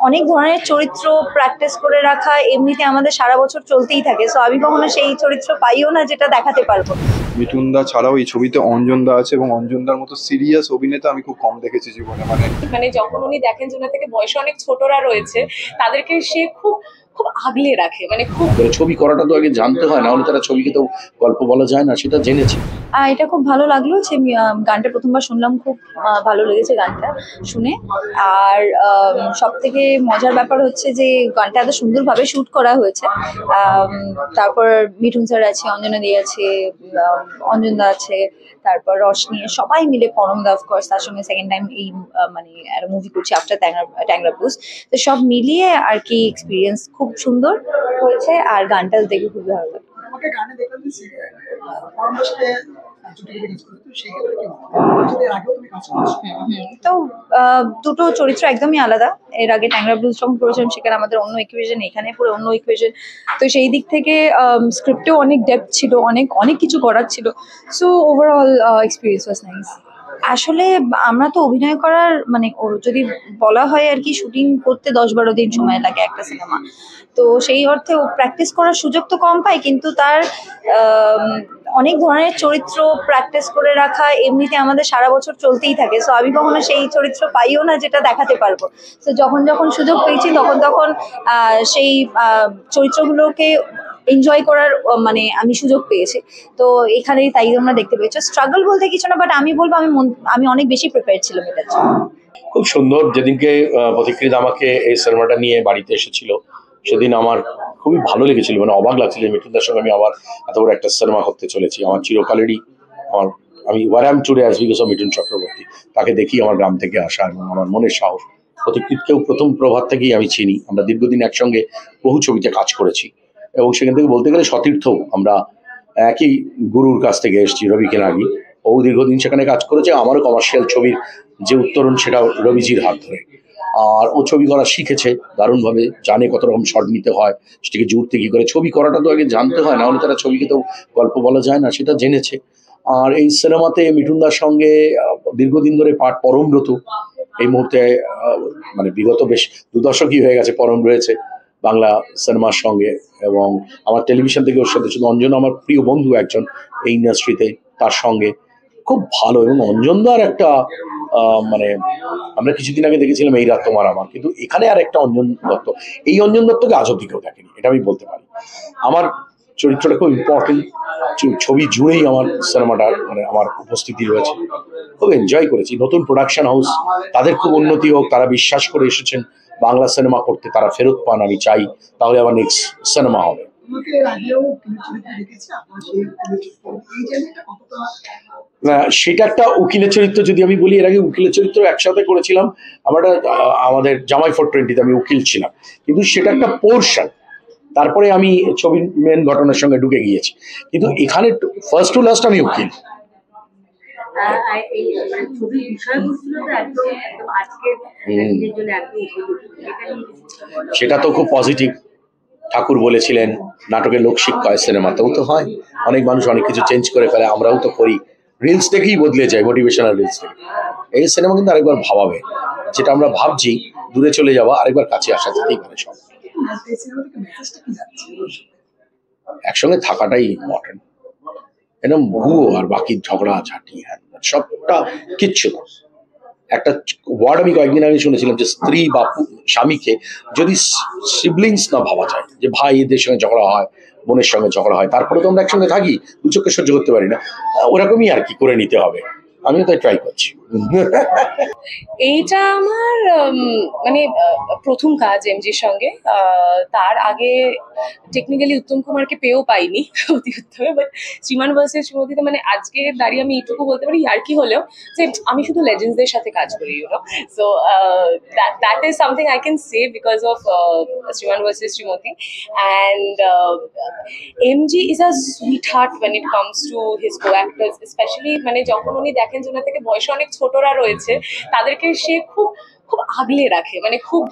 অনেক ধরনের চরিত্র প্র্যাকটিস করে রাখা এমনিতে আমাদের সারা বছর চলতেই থাকে, সো আমি কখনো সেই চরিত্র পাইও না যেটা দেখাতে পারবো। মিঠুন দা ছাড়াও এই ছবিতে অঞ্জন দা আছে, এবং অঞ্জন দার মতো সিরিয়াস অভিনেতা আমি খুব কম দেখেছি জীবনে। মানে যখন উনি দেখেন যে ওনার থেকে বয়সে অনেক ছোটরা রয়েছে, তাদেরকে সে খুব খুব আগলে রাখে, মানে খুব ছবি করাটা তো আগে জানতে হয়, না হলে তারা ছবিকে তো গল্প বলা যায় না, সেটা জেনেছি। এটা খুব ভালো লাগলো যে গানটা প্রথমবার শুনলাম, খুব ভালো লেগেছে গানটা শুনে। আর সব থেকে মজার ব্যাপার হচ্ছে যে গানটা এত সুন্দরভাবে শুট করা হয়েছে। তারপর মিঠুন স্যার আছে, অঞ্জনা দি আছে, অঞ্জন দা আছে, তারপর রশনি, সবাই মিলে, পরম দা অফকোর্স, তার সঙ্গে সেকেন্ড টাইম এই মানে একটা মুভি করছি আফটার ট্যাংরা ব্লুজ। তো সব মিলিয়ে আর কি এক্সপিরিয়েন্স খুব সুন্দর হয়েছে, আর গানটা দেখে খুব ভালো লাগে। তো দুটো চরিত্র একদমই আলাদা। এর আগে ট্যাংরা ব্লুজ যখন করেছিলাম সেখানে আমাদের অন্য ইকুয়েশন, এখানে পুরো অন্য ইকুয়েশন। তো সেই দিক থেকে স্ক্রিপ্টেও অনেক ডেপথ ছিল, অনেক অনেক কিছু করার ছিল। So overall experience was nice. আসলে আমরা তো অভিনয় করার মানে যদি বলা হয় আর কি, শুটিং করতে 10-12 দিন সময় লাগে একটা সিনেমা। তো সেই অর্থে ও প্র্যাকটিস করার সুযোগ তো কম পায়, কিন্তু তার অনেক ধরনের চরিত্র প্র্যাকটিস করে রাখা এমনিতে আমাদের সারা বছর চলতেই থাকে, সো আমি কখনো সেই চরিত্র পাইও না যেটা দেখাতে পারবো। তো যখন যখন সুযোগ পেয়েছি তখন সেই চরিত্রগুলোকে এনজয় করার মানে আমি সুযোগ পেয়েছি। তো এখানেই তাই তোমরা দেখতে পেয়েছো। স্ট্রাগল বলতে কিছু না, বাট আমি বলবো আমি অনেক বেশি প্রিপেয়ার ছিলাম এটার জন্য। খুব সুন্দর। যেদিনকে প্রতিকৃত আমাকে এই সিনেমাটা নিয়ে বাড়িতে এসেছিল, সেদিন আমার খুবই ভালো লেগেছিল, মানে অবাক লাগছিল মিঠুনদার সঙ্গে আমি আবার এত বড় একটা সিনেমা করতে চলেছি। আমার চিরকালেরই আমি what am today as because of Mithun Chakraborty. তাকে দেখি আমার গ্রাম থেকে আসা, এবং আমার মনের সাহস। প্রতিকৃতকেও প্রথম প্রভাত থেকেই আমি চিনি, আমরা দীর্ঘদিন একসঙ্গে বহু ছবিতে কাজ করেছি, এবং সেখান থেকে বলতে গেলে সতীর্থ আমরা একই গুরুর কাছ থেকে এসেছি, রবি কেনাগি। ও দীর্ঘদিন সেখানে কাজ করেছে, আমারও কমার্শিয়াল ছবির যে উত্তরণ সেটা রবিজির হাত ধরে। আর ও ছবি করা শিখেছে দারুণভাবে, জানে কত রকম শট নিতে হয়, সেটাকে জুড়তে কী করে। ছবি করাটা তো আগে জানতে হয়, না হলে তারা ছবিকে তো গল্প বলা যায় না, সেটা জেনেছে। আর এই সিনেমাতে মিঠুনদার সঙ্গে দীর্ঘদিন ধরে পাঠ পরমব্রত, এই মুহূর্তে মানে বিগত বেশ 2 দশকই হয়ে গেছে পরম রয়েছে বাংলা সিনেমার সঙ্গে। এবং আমার টেলিভিশন থেকে ওর সাথে, শুধু অঞ্জন আমার প্রিয় বন্ধু একজন এই ইন্ডাস্ট্রিতে, তার সঙ্গে খুব ভালো। এবং অঞ্জনদার একটা মানে আমরা কিছুদিন আগে দেখেছিলাম এই রাত তোমার আমার, কিন্তু এখানে আর একটা অঞ্জন দত্ত, এই অঞ্জন দত্তকে আজ অব্দি কেউ দেখেনি, এটা আমি বলতে পারি। আমার চরিত্রটা খুব ইম্পর্টেন্ট, ছবি জুড়েই আমার সিনেমাটার মানে আমার উপস্থিতি রয়েছে। খুব এনজয় করেছি। নতুন প্রোডাকশন হাউস, তাদের খুব উন্নতি হোক, তারা বিশ্বাস করে এসেছেন বাংলা সিনেমা করতে, তারা ফেরত পান, আমি চাই, তাহলে আবার নেক্সট সিনেমা হবে। সেটা একটা উকিলের চরিত্র যদি আমি বলি, এর আগে উকিলের চরিত্র একসাথে করেছিলাম আমরা, আমাদের জামাই 420-তে আমি উকিল ছিলাম, কিন্তু সেটা একটা পোর্শন। তারপরে আমি ছবির মেন ঘটনার সঙ্গে ঢুকে গিয়েছি, কিন্তু এখানে ফার্স্ট টু লাস্ট আমি উকিল। সেটা তো খুব পজিটিভ। ঠাকুর বলেছিলেন নাটকের লোকশিক্ষা হয়, সিনেমাতেও তো হয়। অনেক মানুষ অনেক কিছু চেঞ্জ করে ফেলে, আমরাও তো করি, রিলস দেখেই বদলে যায়, মোটিভেশনাল রিলস দেখে। এই সিনেমা কিন্তু আরেকবার ভাবাবে, যেটা আমরা ভাবছি দূরে চলে যাওয়া, আরেকবার কাছে আসা যেতেই পারে। সব একসঙ্গে থাকাটাই ইম্পর্টেন্ট, এরকম ভুয়ো আর বাকি ঝগড়া ঝাঁটি সবটা কিচ্ছু না। একটা ওয়ার্ড আমি কয়েকদিন আগে শুনেছিলাম, যে স্ত্রী বা স্বামীকে যদি সিবলিংস না ভাবা যায়, যে ভাই এদের সঙ্গে ঝগড়া হয়, বোনের সঙ্গে ঝগড়া হয়, তারপরে তো আমরা একসঙ্গে থাকি, দু চোখে সহ্য করতে পারি না, ওরকমই আর কি করে নিতে হবে। আমিও তাই ট্রাই করছি। এইটা আমার মানে প্রথম কাজ এমজির সঙ্গে। তার আগে টেকনিক্যালি উত্তম কুমারকে পেয়েও পাইনি অতি উত্তমে, বাট শ্রীমান ভার্সেস শ্রীমতীতে মানে আজকে দাঁড়িয়ে আমি এইটুকু বলতে পারি, আর কি হলেও, যে আমি শুধু লেজেন্ডসদের সাথে কাজ করি, you know. So that is something I can say because of Shriman versus Shrimati. And MG is a sweetheart when it comes to his co-actors, especially মানে যখন উনি দেখেন যে ওনার থেকে বয়সে অনেক ছোটরা রয়েছে, তাদেরকে সে খুব খুব আগলে রাখে, মানে খুব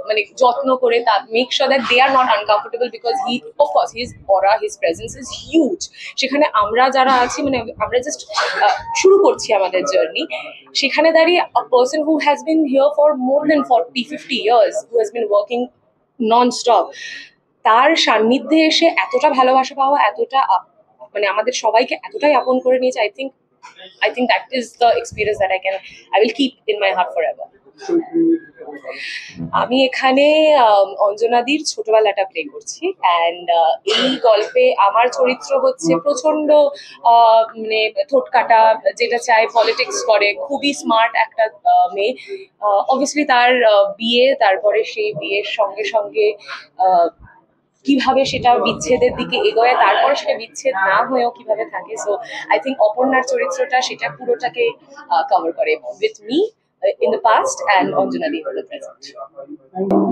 মানে যত্ন করে তা make sure that they are not uncomfortable, because he of course his aura, his presence is huge. সেখানে আমরা যারা আছি, মানে আমরা জাস্ট শুরু করছি আমাদের জার্নি, সেখানে দাঁড়িয়ে a person who has been here for more than 40-50 years, who has been working non stop, তার সান্নিধ্যে এসে এতটা ভালোবাসা পাওয়া, এতটা মানে আমাদের সবাইকে এতটাই আপন করে নিয়েছে, I think that is the experience that I will keep in my heart forever. আমি এখানে অঞ্জনাদির ছোটবেলাটা প্লে করছি, অ্যান্ড এই গল্পে আমার চরিত্র হচ্ছে প্রচন্ড মানে ঠোঁটকাটা, যেটা চায় পলিটিক্স করে, খুবই স্মার্ট একটা মেয়ে। অবভিয়াসলি তার বিয়ে, তারপরে সেই বিয়ের সঙ্গে সঙ্গে কিভাবে সেটা বিচ্ছেদের দিকে এগোয়, তারপরে সেটা বিচ্ছেদ না হয়েও কিভাবে থাকে। সো আই থিঙ্ক অপর্ণার চরিত্রটা সেটা পুরোটাকে কভার করে, with me in the past and Anjana in the present.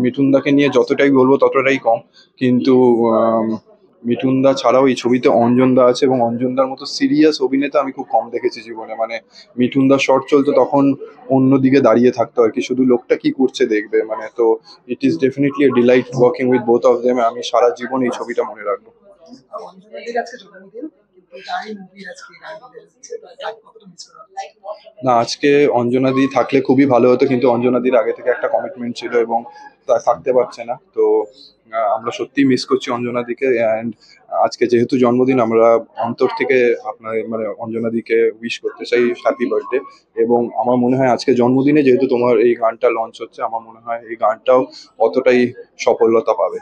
মিঠুনদাকে নিয়ে যতটাই বলবো ততটাই কম, কিন্তু মিঠুনদা ছাড়াও এই ছবিতে অঞ্জনদা আছে, এবং অঞ্জনদার মতো সিরিয়াস অভিনেতা আমি খুব কম দেখেছি জীবনে। মানে মিঠুনদা শর্ট চলতো তখন অন্যদিকে দাঁড়িয়ে থাকতো আর কি, শুধু লোকটা কি করছে দেখবে। মানে তো it is definitely a delight working with both of them. আমি সারা জীবন এই ছবিটা মনে রাখবো। না, আজকে অঞ্জনাদি থাকলে খুবই ভালো হতো, কিন্তু অঞ্জনাদির আগে থেকে একটা কমিটমেন্ট ছিল এবং তা থাকতে পারছে না। তো আমরা সত্যিই মিস করছি অঞ্জনাদিকে। অ্যান্ড আজকে যেহেতু জন্মদিন, আমরা অন্তর থেকে আপনার মানে অঞ্জনাদিকে উইশ করতে চাই হ্যাপি বার্থডে। এবং আমার মনে হয় আজকে জন্মদিনে যেহেতু তোমার এই গানটা লঞ্চ হচ্ছে, আমার মনে হয় এই গানটাও অতটাই সফলতা পাবে।